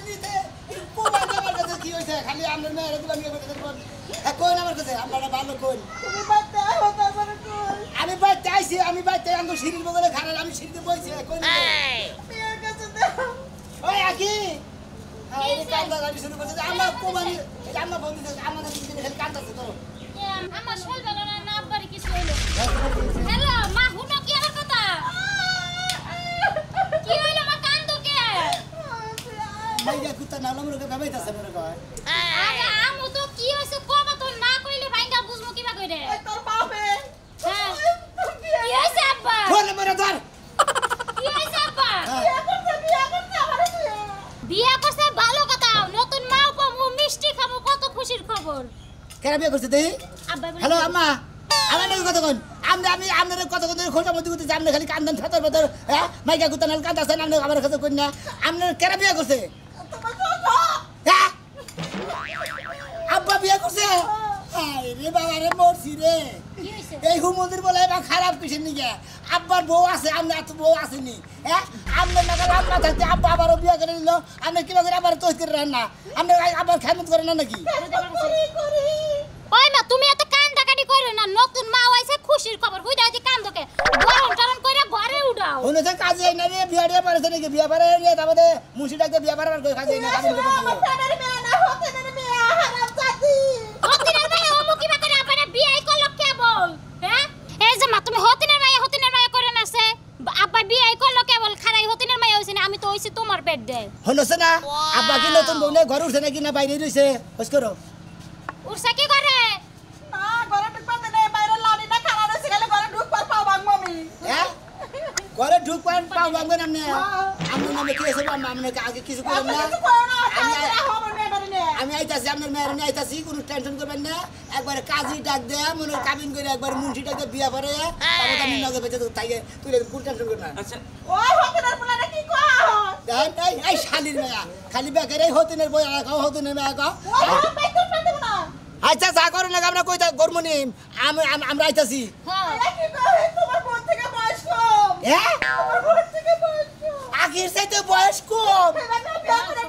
নিতে কোবা আমার কাছে কি হইছে খালি আমনের মেয়ের দিলাম বিয়ে করতে কোন আমার কাছে আপনারা ভালো কোন তুমি বাচ্চা হতো মানে কই আমি বাইতে আইছি আমি বাইতে আঙ্গ সিঁড়ির বগলে খারাপ আমি সিঁড়িতে বইছি কোন বিয়ের কাছে দাও ওই আকি এই কান্দা গাড়ি শুরু করছে আমরা কোবানি আমরা বন্ধু আমাদের দিকে খালি কান্দাছে তো আমার শৈল বেলা না আব্বার কিছু হইলো হ্যালো মা হুনো কি আমার কথা কি হইলো মা কান্দো কে মাইয়া কুত্তা নাম মনে করে ভাবাইতাছে মনে কয় আরে আমু তো কি হইছে কবা তো না কইলে ভাইঙ্গা বুঝমু কিবা কইরে তোর বাপে হ্যাঁ কি হইছে আব্বা ফোন মরে ধর কি হইছে আব্বা বিয়ে করতে আমারে তুই বিয়া করছে ভালো কথা নতুন মাও পামু মিষ্টি খামু কত খুশির খবর কেরা বিয়ে করছে দেই আব্বা বলে হ্যালো আম্মা আমার নাকি কথা কোন আমি আপনাদের কত কত খোঁজা মধ্যে করতে জানলে খালি কান্দন ফেতর ফেতর হ্যাঁ মাইকা কুত্তা নাল কান্দাছে না আমার কাছে কোন না আপনার কেরা বিয়ে করছে তোমার বাবা হ্যাঁ আব্বা বিয়ে করছে আরে রে বাবা রে মরছি রে কি হইছে এই হুমন্দির বলে বা খারাপ কিসের নিকে আব্বার বউ আছে আমরা এত বউ আসেনি হ্যাঁ আপনার নাগাল আব্বা থাকতে আব্বা আবারও বিয়ে করে নিল আপনি কিবা করে আবার তৈরি করে রান না আপনি আবার খেদমত করে না নাকি করি ওই মা তুমি এত কান্দাকাটি কইরো না নতুন মা আইছে খুশির খবর হই যাইতে কান্দকে গরম টরম কইরা ঘরে উঠাও হলো যে কাজে না রে বিয়া দিয়ে পারছে নাকি বিয়া পারে রে তারপরে মুন্সিটাকে বিয়া পারার কই কাজে না কাজে আমার প্রাণের মেয়ে না হতে না মেয়ে হারাম জাতি হতিনের মাইয়া ওমু কিবা করে আপনে বিয়ে করলো কে বল হ্যাঁ এই যে মা তুমি হতিনের মাইয়া করে নাছে আব্বা বিয়ে করলো কে বল খারাই হতিনের মাইয়া হইছে না আমি তো হইছি তোমার পেট দে হলো না আব্বা কি নতুন বউ না ঘর উঠছে নাকি না বাইরে রইছে বস করো উরসা কি করে না ঘরে ঢুকতে নেই বাইরে লাড়ি না খানা রয়েছে গেলে ঘরে ঢুকবার পাও বাং মমি হ্যাঁ ঘরে ঢুক পান পাও ভাঙবেন আপনি আপনি নামে কি আছে আপনি আগে কিছু করেন না কিছু করো না আমি আমার মেয়ে বাড়ি নে আমি আইতাছি আপনার মেয়ের নিয়ে আইতাছি কোনো টেনশন করবেন না একবার কাজী ডাক দে মনে কাবিন করে একবার মুন্সি ডাক দে বিয়া করে তারপর আমি নগে বেঁচে তো তাই তুই কোনো টেনশন করবেন না আচ্ছা ওই হকিনার পোলাটা কি কয় এই শালির মেয়া খালি বেকার এই হতিনের বই আগাও হতিনের মেয়া আগাও ওই হাম বাই তো পেতে না আচ্ছা যা করো না আমরা কইতা গরমনি আমরা আইতাছি হ্যাঁ এটা কি কয় তোমার বোন থেকে বয়স কম হ্যাঁ তোমার বোন থেকে বয়স কম আগের চাইতে বয়স কম এবার না বিয়া করে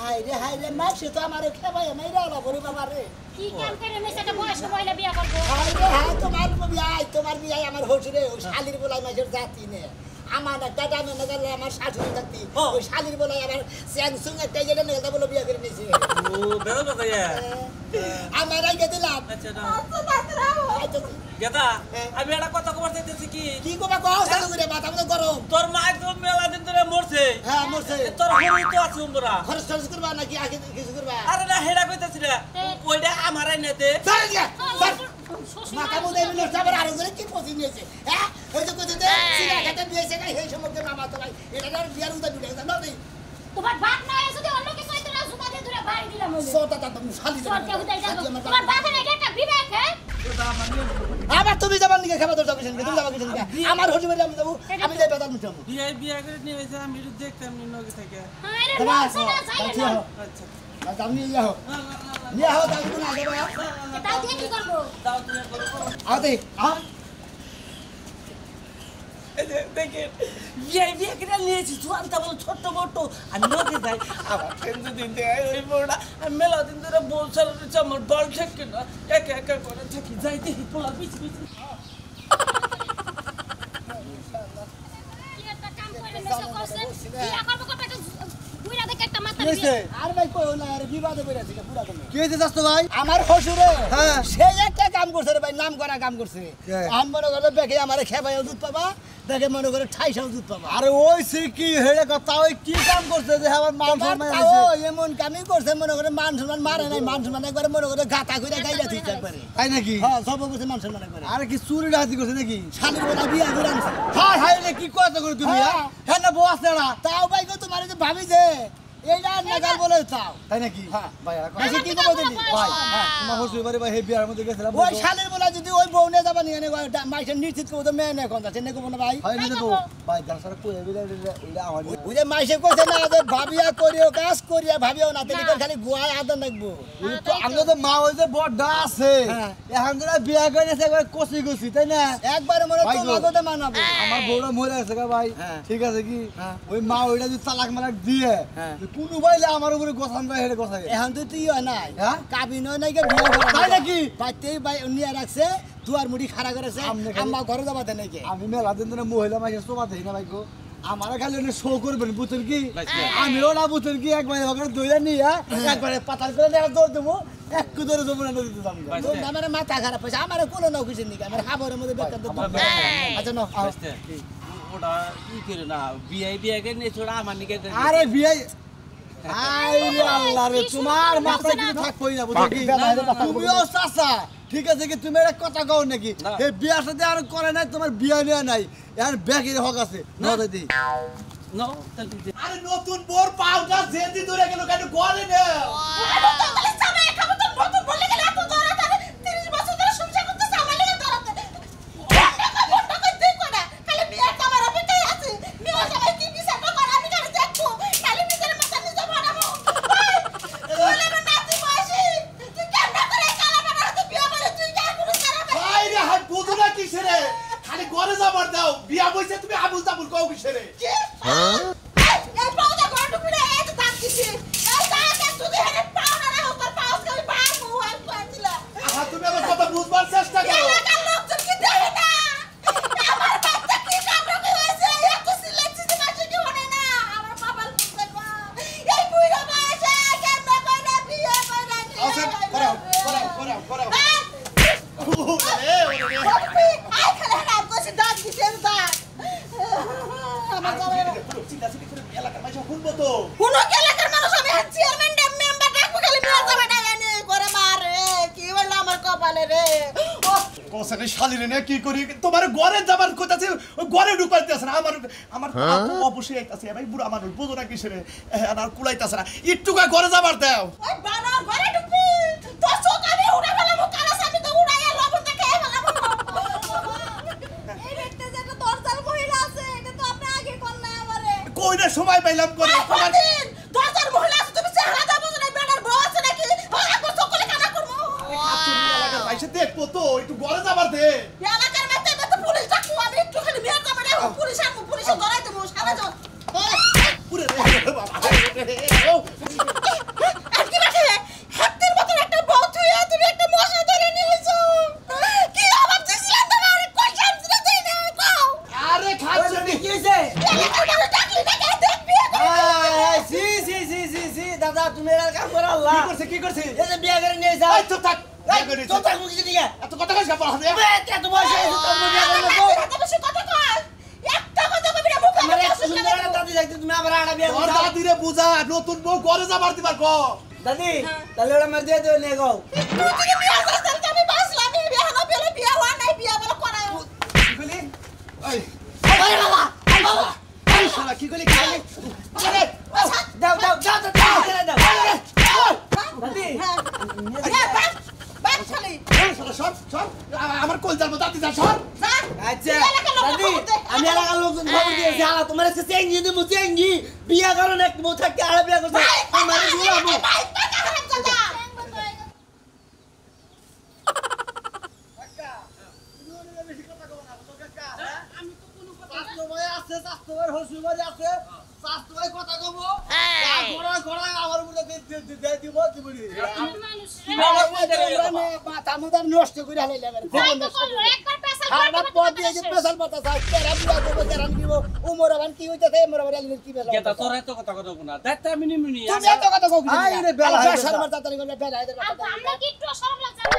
হাই রে মাসে তো আমারে খেবাই মাইরা আলা বলি বাবা রে কি কাম করে মেয়ে সেটা বয়স্ক মহিলা বিয়ে করবো হাই রে হাই তোমার বিয়াই আমার হসিরে ওই শালির বলাই মাসের জাতি নে আমার একটা দামে না গেলে আমার শাশুড়ি থাকতি ওই শালির বলাই আমার স্যাংসুং একটা যেটা নেতা বলে বিয়া করে নিয়েছে ও বেরো কথা ইয়া আমার আইকে দিলাম আচ্ছা না আচ্ছা তাড়াতাড়ি আচ্ছা, গেদা আমি একটা কথা কবার চাইতেছি কি কি কবা কও চালু করে মাথা মতো গরম তোর মা তো মেলা দিন ধরে মরছে হ্যাঁ মরছে তোর হরি তো আছে উমরা খরচ টরচ করবা নাকি আগে কিছু করবা আরে না হেডা কইতাছি রে ওইটা আমারই নেতে চল গিয়া চল মাথা মতো এমনি আবার আরো করে কি পছি নিয়েছে হ্যাঁ ওই যে কইতে দে সিগা খেতে বিয়েছে না এই সময় মামা তো ভাই এটা আর বিয়ার উদা দুটো না নেই তোমার বাপ না এসে যদি অন্য কিছু হইতো না জুতা দিয়ে ধরে বাড়ি দিলাম হইলো সোটা তা তুমি শালি সরতে হুদাই যাবো তোমার বাপের এটা একটা বিবেক হ্যাঁ আবার তুমি যাবার নিকে খাবার দরকার কিছু তুমি যাবা কিছু আমার হজি বাড়ি আমি যাবো আমি যাই বেদাল মিটাবো বিয়া করে নিয়ে হইছে আমি একটু দেখতাম নি নগে থেকে হ্যাঁ রে তোমার বলছ না যাই না আচ্ছা আমি যাও নিয়ে আও তাই তুমি আগে বা তাও দিয়ে কি করবো দাও তুমি করো আও দে আ দেখেন বিয়া করে নিয়েছি জোয়ানটা বল ছোট্ট মোটো আমি নগে যাই আমার ফ্রেন্ড দিন দেয় ওই বড়া আমি মেলা দিন ধরে বলছাল রয়েছে আমার বল ঠেকে না একা একা করে থাকি যাই দেখি পোলা পিছি পিছি কি একটা কাম করে মেসে করছে বিয়া করবো কত একটা বুইরা দেখে একটা মাথা কি হইছে দিয়ে আর ভাই কই না আর বিবাদে পড়ে আছে পুরা তুমি কি হয়েছে চাস্তো ভাই আমার হসুরে হ্যাঁ। সে একটা কাম করছে রে ভাই নাম করা কাম করছে কে? আম মনে করে দেখে আমারে খেবাইও দুধ পাবা দেখে মনে করে ঠাইসাও দুধ পাবা আরে ওই সে কি হেড়ে কথা ওই কি কাম করছে যে আমার মান সম্মান তাও আছে এমন কামই করছে মনে করে মান সম্মান মারে নাই মান সম্মান একবারে মনে করে গাতা কইরা গাইলা দিচ্ছে একবারে তাই নাকি হ্যাঁ সব করছে মান সম্মান একবারে আরে কি চুরি ডাকাতি করছে নাকি শালি বলা বিয়া করে আনছে হাই হাই রে কি কথা করে তুমি হ্যাঁ। হ্যাঁ না বউ আছে না তাও ভাই গো তোমার যে ভাবি যে এইটা নাগাল বলে তাও তাই নাকি হ্যাঁ ভাই বেশি কি কব দিলি ভাই তোমার হসুর বাড়ি ভাই হে বিয়ার মধ্যে গেছিলাম ওই শালের বলা বেলা যদি ওই বউ নিয়ে যাবা নিয়ে মাইসের নিশ্চিত করবো তো মেয়ে নেই কোন যাচ্ছে নেবো না ভাই হয় না তো ভাই দাসরা কই এবিলে ওইটা আমার ওই যে মাইসে কইছে না যে ভাবিয়া করিও কাজ করিয়া ভাবিও না তেলি খালি গুয়ায় আদর লাগবো তো আঙ্গ তো মা ওই যে বড়টা আছে হ্যাঁ। এখন তোরা বিয়া করেছে একবার কষি কষি তাই না একবারে মনে ভাই তো গো। লাগতে মানাবো আমার বউরা মরে আছে গা ভাই হ্যাঁ। ঠিক আছে কি হ্যাঁ। ওই মা ওইটা যদি তালাক মালাক দিয়ে হ্যাঁ। কোনো বাইলে আমার উপরে গোসান ভাই হেরে গোসাই এখন তো তুই নাই হ্যাঁ? কাবিন নাই কে বিয়ে করা তাই নাকি? বাইতেই বাই নিয়ে রাখছে দুয়ার মুড়ি খাড়া করেছে আমনে খালি- আম্মা ঘরে যাবা দেন নাকি আমি মেলা দিন ধরে মহিলা মাসে সোমা দেখি না ভাই গো আমার খালি শো করবেন বুঝছেন কি বুঝছি। আমিও না বুঝছেন কি একবার ওখানে দইরা নিয়ে একবারে পাতাল করে দেখা দৌড় দেবো একটু ধরে দেবো না দিতে যাবো বুঝছি। আমার মাথা খারাপ হয়েছে আমার কোনো নাও কিছু নিকে আমার খাবারের মধ্যে বেকার তো আমার আচ্ছা নাও বুঝতে? ওটা ই করে না বিয়ে করে নিয়ে ছোড়া আমার নিকে আরে বিয়ে আইরে আল্লাহ রে তোমার মাথায় কিছু থাকবই না বুঝছো কি তুমিও চাচা ঠিক আছে কি তুমি একটা কথা কও নাকি না। এই বিয়ার সাথে আর করে নাই তোমার বিয়া নেওয়া নাই এখন ব্যাগের হক আছে না দিদি নো তাহলে যে- আরে নতুন বোর পাউডার জেদি ধরে গেল কেন গলে না বাইরে হাত বুঝু না কিসে রে খালি ঘরে যাবার দাও বিয়া বইছে তুমি আবুল তাবুল কও কিসে রে আহা তুমি আমার কথা বুঝবার চেষ্টা করো আছেন করাও করাও করাও করাও ওরে ওরে চিন্তা চিন্তা করে এলাকার মাঝে শুনবো তো কোসনে শালিরে না কি করি তোমার ঘরে যাবার কথা আছে ঘরে ঢুকাইতে আছে না আমার আমার অবশ্যই আইতাছে ভাই বুড়া মানুষ বুঝো না কিসে রে আর কুলাইতাছে না একটুকা ঘরে যাবার দাও কইনা সময় পাইলাম করে তোমার এলাকার ভাইসে দেখবো তো একটু ঘরে যাবার দে পুরে রে বাবা রে ও আরে খাচ্ছ নি কি হইছে সি সি সি সি সি দাদা তুমি এর কাম করো আল্লাহ কি করছে এই যে বিয়া করে নিয়ে যাও এই চুপ থাক তো তার মুখে দিকে এত কথা কইছ কাপড় হাতে এত বয়স হয়েছে তোর বিয়া করে আমার এক সুন্দর একটা দাদি দেখতে তুমি আবার আড়া বিয়া তোর করো দাদিরে বুঝা নতুন বউ ঘরে যাবার দিবার ক দাদি তাহলে ওরা মার দিয়ে দেও নিয়ে গো বলি এই আরে বাবা বাবা এই শালা কি কইলি খালি আরে দাও দাও দাও দাও দাও দাদি এই শালা সর সর আমার কল যাবো দাদি যা সর আচ্ছা দাদি আমি এলাকার লোকজন খবর দিয়েছি আলা তোমার কাছে চেঙ্গি দিমু চেঙ্গি বিয়া করো না একটু বউ থাকতে আড়া বিয়া করতে আমার দুলাবো মাথা মুদার নষ্ট করে হালাইলে আমার পদ দিয়ে যে পেশাল পাতা থাকে তেরা বিয়া করবো তেরা নিব উমর আবার কি হইতাছে উমর আবার আলিমের কি বেলা কেতা তোর এত কথা কথা না দেখতে আমি নিমুনি তুমি এত কথা কও কি আই রে বেলা হয়ে গেছে। শর্মার তাড়াতাড়ি করে বেলা হায়দার আমরা কি একটু শরম লাগছে না?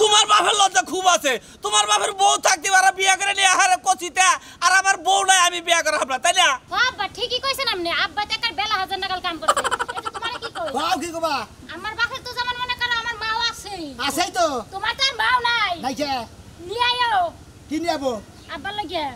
তোমার বাপের লজ্জা খুব আছে তোমার বাপের বউ থাকতে পারা বিয়া করে নিয়ে আহারে কচিতা আর আমার বউ নাই আমি বিয়া করা হাবলা তাই না আব্বা ঠিকই কইছেন আপনি আব্বা তো একার বেলা হাজার নাগাল কাম করছে এটা তোমারে কি কই বাও কি কবা আমার বাপের তো যেমন মনে করো আমার মাও আছে আছেই তো তোমার তো আর মাও নাই নাইছে নিয়ে আইও কি নিয়াবো আব্বার লাগিয়া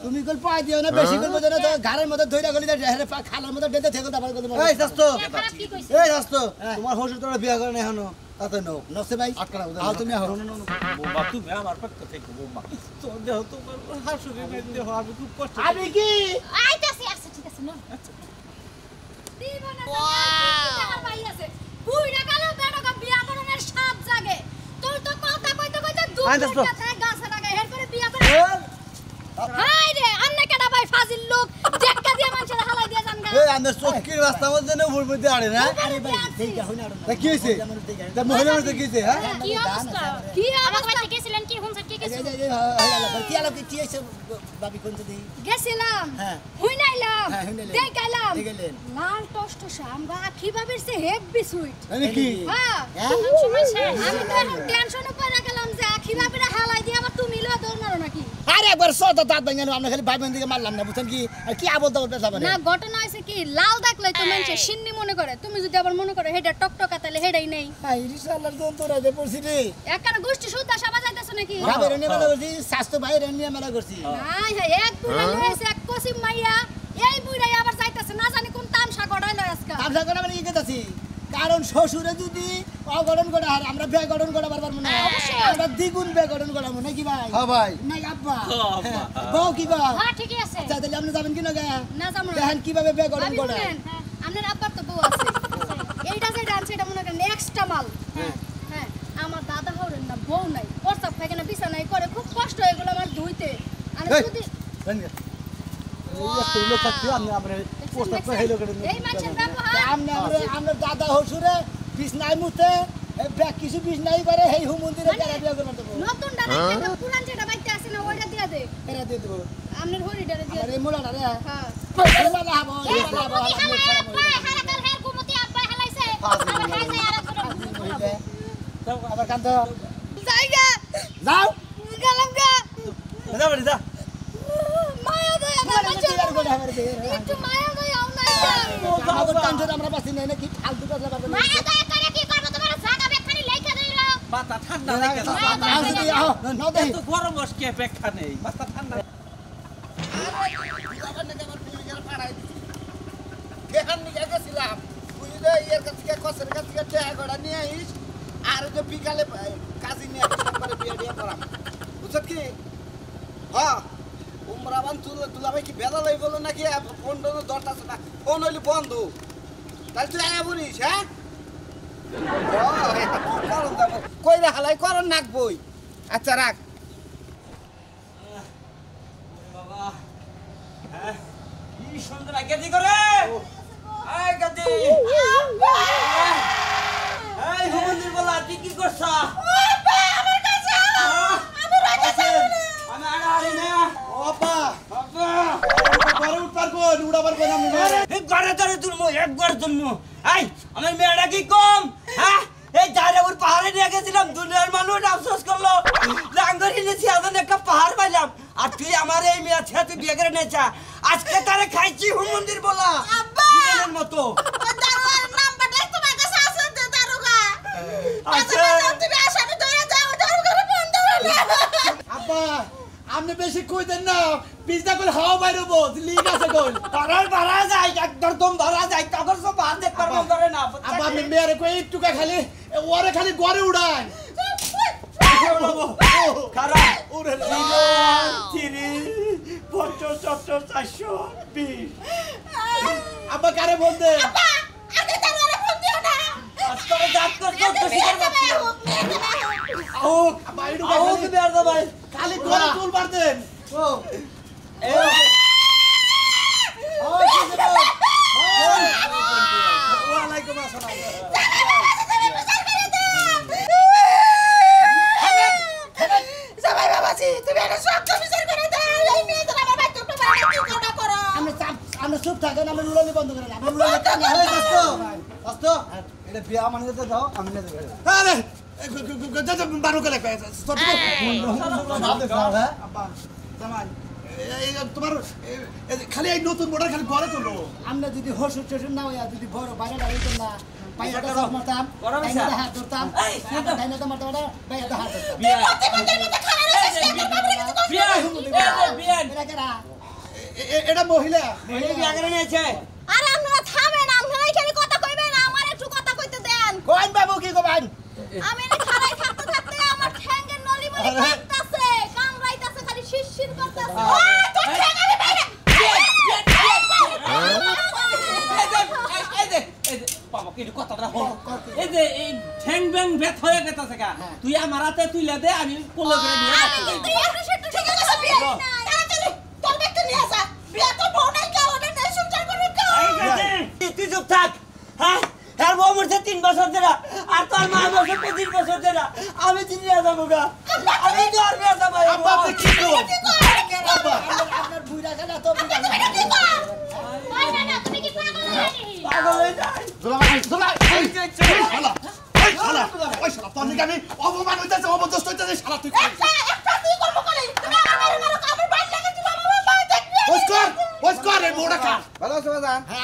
তুমি কল পাই দিও না বেশি করবো না তো ঘরের মধ্যে ধইরা গলি হেরে খালার মধ্যে ডেতে থেকে তারপর কথা এই শাস্তো খারাপ কি কইছে এই শাস্তো তোমার হসুর তোরা বিয়া করে না এখনো তাতে নো নসে ভাই আটকানা আও তুমি আও বৌমা তুমি আমার পক্ষ থেকে বৌমা তো দেহ তোমার হাসুরি নাই দেহ আমি খুব কষ্ট আমি কি আইতাছি আচ্ছা ঠিক আছে না দিব না টাকা পাই আছে বুইড়া গেল বেড়া বিয়া করনের সাত জাগে তোর তো কথা কইতে কইতে দুধ থাকে গাছে লাগাই হের করে বিয়া করে হাই রে আমনে কেডা ভাই ফাজিল লোক দেখা দিয়া মানুষের হালাই দিয়া জানগা এই আমরা চক্কির রাস্তা মধ্যে না উপর মধ্যে আড়ে না আরে ভাই দেখা হই না তা কি হইছে তা মহিলা মধ্যে কি হইছে হ্যাঁ কি অবস্থা কি আমাকে বাড়ি গেছিলেন কি হুনছে কি কিছু কি আলো কি হইছে বাবি কোন দিই গেছিলাম হ্যাঁ হুইনাইলাম হ্যাঁ, হুইনাইলেন। দেখাইলাম দেখাইলেন। লাল টস্ট আমরা আখি ভাবির সে হেভি সুইট মানে কি হ্যাঁ হ্যাঁ? সময় শেষ আমি তো এখন টেনশনে পড়ে গেলাম যে আখি ভাবির হালাই দিয়ে আবার তুমি লো দৌড় মারো নাকি আরে একবার সত দাঁত ভাঙানো আমরা খালি ভাই বোন দিকে মারলাম না বুঝছেন কি আর কি আবল দাবল পেছাবে না ঘটনা হইছে কি লাল দেখলে তো মানুষে সিন্নি মনে করে তুমি যদি আবার মনে করো হেডা টকটকা তাহলে হেডাই নেই হাই রিসালার দন তোরা দে পড়ছি রে একখানা গোষ্ঠী সুদ্ধা সবাই যাইতেছ নাকি ভাবে রে মেলা করছি স্বাস্থ্য ভাই রে নিয়ে মেলা করছি হাই হাই এক বুড়া লয়েছে এক কসিম মাইয়া এই বুড়াই আবার যাইতেছে না জানি কোন তামসা গড়াই লয় আজকে তামসা করে মানে কি কইতাছি কারণ শ্বশুরে যদি অগঠন করে আর আমরা বে গঠন করা পারবার মনে অবশ্যই। আমরা দ্বিগুণ বে গঠন করা মনে কি ভাই হ্যাঁ ভাই নাই আব্বা আব্বা। বউ কি বা হ্যাঁ ঠিকই আছে আচ্ছা তাহলে আপনি যাবেন কি না গা না যাবো না দেখেন কিভাবে বে গঠন আমি করে শুনেন আপনার আব্বার তো বউ আছে এইটা যে ডান্স এটা মনে করেন এক্সট্রা মাল হ্যাঁ আমার দাদা হরেন না বউ নাই প্রস্তাব পায়খানা বিছানায় করে খুব কষ্ট হয়ে গেল আমার ধুইতে আর এই। যদি এই লোক থাকতে আমি আমরা পোস্টার করে হেলো করে এই মানুষের ব্যবহার আমরা দাদা হসুরে বিছনায় মুতে বে কিছু বিছনাই করে এই হু মন্দিরে যারা বিয়া করতে দেবো নতুন ডানা পুরান যেটা বাইতে আছে না ওইটা দিয়ে দে এরা দিয়ে দেবো আপনার হরিডারে দিয়ে আমার দে এই মোলাটা রে হ্যাঁ মালা হবো এই মালা হবো কুমতি হালা আব্বাই হালাকাল হের কুমতি আব্বাই হালাইছে আবার খাই যায় আর করে আবার কান্ত জায়গা যাও গেলাম গা যা বাড়ি যা মায়া দয়া তোমার না মধ্যে আর করে আমার দিয়ে একটু মায়া দয়া আও না আমাদের টেনশন আমরা পাচ্ছি না নাকি ফালতু কথা পারবে না মায়া দয়া করে কি করব তোমার জায়গা বেখানি লেখা দেইরা মাথা ঠান্ডা লাগে না আও যদি আও নাও দেই এত গরম বসকে অপেক্ষা নেই মাথা ঠান্ডা কেহান নিয়ে গেছিলাম বুঝলে এর কাছ থেকে কসের কাছ থেকে টাকা গড়া নিয়ে আইস আর যে বিকালে কাজী নিয়ে একবারে বিয়ে দিয়ে করাম বুঝছ কি হ্যাঁ উমরাবান তুলা ভাই কি বেলা লই বলো নাকি ফোন টোন দরকার আছে না ফোন হইলে বন্ধ তাহলে তুই আয়া বলিস হ্যাঁ করন যাবো কই রে হালাই করন নাকবই আচ্ছা রাখ বাবা হ্যাঁ কি সুন্দর গেদি করে আয় গেদি এই হুমন্দির বলা তুই কি করছ বাবা আমার কাছে আমি রাখা চাই না আমি আড়া হারি না আপা বাবা ঘরে উঠবার কোন উড়াবার কোন আমি এই ঘরে ধরে তুলমু একবার তুলমু এই আমার মেয়েটা কি কম হ্যাঁ এই দাঁড়াবুর পাহাড়ে নিয়ে গেছিলাম দুনিয়ার মানুষ আফসোস করলো লাঙ্গরি নিয়েছি এখন একটা পাহাড় পাইলাম আর তুই আমার এই মেয়ে ছেলে তুই বিয়ে করে নিয়েছা আজকে তারে খাইছি হুমন্দির বলা আব্বা! জীবনের মতো দারোয়ার নাম্বারটা তোমার কাছে আছে তো দারোগা আছে। তুমি আসামি ধরে যাও দারোগারে ফোন দাও না আব্বা আপনি বেশি কই দেন না পিজা করে হাওয়া বাইরবো লিক আছে কই পাড়ার ভাড়া যায় একদম ধরা যায় তখন সব বাদ দেখতে পারবো ধরে না আব্বা আপনি মেয়েরে কই একটুকা খালি ওরে খালি ঘরে উড়ান খারাপ ওরে আব্বা কারে বলতে আগে দারোয়ারে ফোন দিও না আজকে জাত করছো তো শিকার করছি ও আব্বা একটুকা আও খালি তুমি আর ভাই খালি ঘরে তুলবার দেন ও ওয়ালাইকুম আসসালাম সবাই বাবাজি তুমি একটা শক্ত বিচার করে দাও এই মেয়েদের আমার বাচ্চা তো বাড়ি কি কোনা করো আমরা চুপ থাকেন আমরা উড়ানি বন্ধ করেন আমরা উড়ানি কাজ না এই হয় দোস্ত দোস্ত এটা বিয়া মানে যেতে দাও আমি না দেব আরে বারো করে সত্যি হ্যাঁ আব্বা জামাই এই তোমার খালি এই নতুন মোটর খালি ঘরে তুলো আমরা যদি হসুর চসুর না হইয়া যদি বড় বাইরে দাঁড়াইতাম না পাইয়াটা সব মারতাম বড় ভাই ডাইনাটা স্যার। হাত ধরতাম এই, শান্ত। ডাইনাটা মারতাম না বাইয়াটা হাত ধরতাম বিয়া তোমাদের মতো খারাপ হয়েছে বিয়া বিয়া এরা কেরা এটা মহিলা এই বিয়া করে নিয়েছে আরে আপনারা থামেন আপনারা এখানে কথা কইবেন আমার একটু কথা কইতে দেন কোন বাবু কি কবেন আমি এনে খাড়াই থাকতে থাকতে আমার ঠ্যাঙ্গের নলি মলি কাটতাছে কামড়াইতাছে খালি শিরশির করতাছে তোর ঠ্যাং আমি বাইরে বাবা কি কথাটা হল এই যে এই ঠ্যাং ব্যাং ব্যথ হয়ে গেছে গা তুই আমার হাতে তুইলা দে আমি কোলে করে নিয়ে যাচ্ছি তুই একটু সেটু ঠিক আছে বিয়ে নাই তাড়াতাড়ি তোর ব্যাগটা নিয়ে আসা বিয়া তো বউ নাই কেউ ওটা নেই সংসার করবে কেউ তুই চুপ থাক হ্যাঁ আর বউ মরছে 3 বছর ধরে আর তোর মা মরছে 25 বছর ধরে আমি চিনিয়ে যাবো গা আমি তো আর বিয়ে যাবো আব্বা আপনি কি করেন আপনার বুইড়া কেনা তো বুইড়া ওই না তুমি কি পাগল নাকি পাগল হয়ে যায় ওই শালা তোর নিকে আমি অপমান হইতেছে অবদস্ত হইতেছে শালা তুই একটা তুই করবো করে তুমি আমার মারো আমার বাড়ি লাগে তুমি আমার বাবা দেখবে ওস্কর এই বড় কা ভালো আছো বাজান হ্যাঁ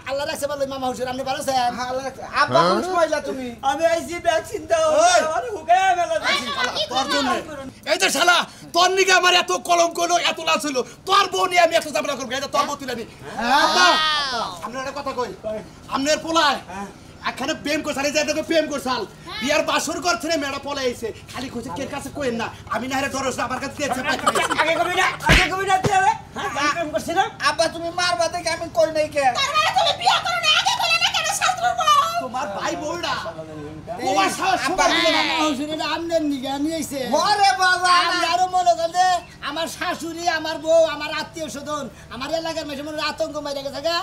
আল্লাহ রাখছে ভালো মামা হুজুর আপনি ভালো আছেন হ্যাঁ আল্লাহ রাখছে। আব্বা কোন সময়লা তুমি আমি আইছি ভ্যাকসিন দাও ওই! আর হুকে মেলা তোর জন্য এই যে শালা তোর নিকে আমার এত কলঙ্ক হলো এত লাশ হলো তোর বউ নিয়ে আমি এত ঝামেলা করবো এই যে তোর বউ তুলে নি আব্বা আপনার একটা কথা কই আপনার পোলায় এখানে প্রেম করছাল এই যে এটাকে প্রেম করছাল বিয়ার বাসর করছে না মেয়েটা পলে আইছে খালি কইছে কে কাছে কইেন না আমি না হেরে ডরস আমার কাছে দিয়েছে আগে কবি না তুই হবে হ্যাঁ প্রেম করছিস না আব্বা তুমি মারবা দেখে আমি কই নাই কে তার মানে তুমি বিয়া করো না আগে বলে না কেন শাস্ত্র বউ তোমার ভাই বউটা তোমার সাহস সবার দিলে না মামা হুজুর এটা আমনের নিগা নিয়েছে ওরে বাজান আমি আরো মনে করলে আমার শাশুড়ি আমার বউ আমার আত্মীয় স্বজন আমার এলাকার মেশে মনে আতঙ্ক মাইরা গেছে গা